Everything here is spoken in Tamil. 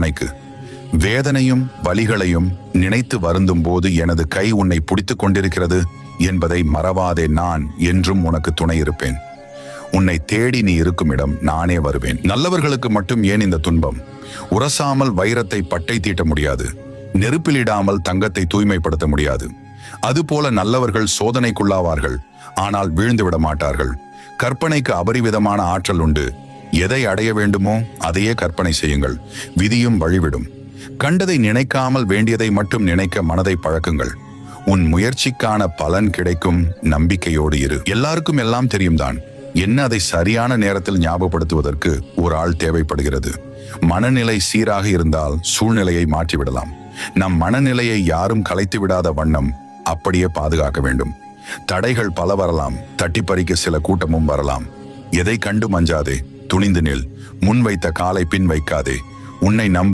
கற்பனைக்கு. வேதனையும் வலிகளையும் நினைத்து வருந்தும் போது எனது கை உன்னை பிடித்துக் கொண்டிருக்கிறது என்பதை மறவாதே. நான் என்றும் உனக்கு துணை இருப்பேன். உன்னை தேடி நீ இருக்கும் இடம் நானே வருவேன். நல்லவர்களுக்கு மட்டும் ஏன் இந்த துன்பம்? உரசாமல் வைரத்தை பட்டை தீட்ட முடியாது, நெருப்பிலிடாமல் தங்கத்தை தூய்மைப்படுத்த முடியாது. அதுபோல நல்லவர்கள் சோதனைக்குள்ளாவார்கள், ஆனால் வீழ்ந்து விட மாட்டார்கள். கற்பனைக்கு அபரிவிதமான ஆற்றல் உண்டு. எதை அடைய வேண்டுமோ அதையே கற்பனை செய்யுங்கள், விதியும் வழிவிடும். கண்டதை நினைக்காமல் வேண்டியதை மட்டும் நினைக்க மனதை பழக்குங்கள். உன் முயற்சிக்கான பலன் கிடைக்கும், நம்பிக்கையோடு இரு. எல்லாருக்கும் எல்லாம் தெரியும் தான், என்ன அதை சரியான நேரத்தில் ஞாபகப்படுத்துவதற்கு ஒரு ஆள் தேவைப்படுகிறது. மனநிலை சீராக இருந்தால் சூழ்நிலையை மாற்றிவிடலாம். நம் மனநிலையை யாரும் கலைத்து விடாத வண்ணம் அப்படியே பாதுகாக்க வேண்டும். தடைகள் பல வரலாம், தட்டிப்பறிக்க சில கூட்டமும் வரலாம். எதை கண்டு மஞ்சாதே, துணிந்து நில். முன் வைத்த காலை பின் வைக்காதே. உன்னை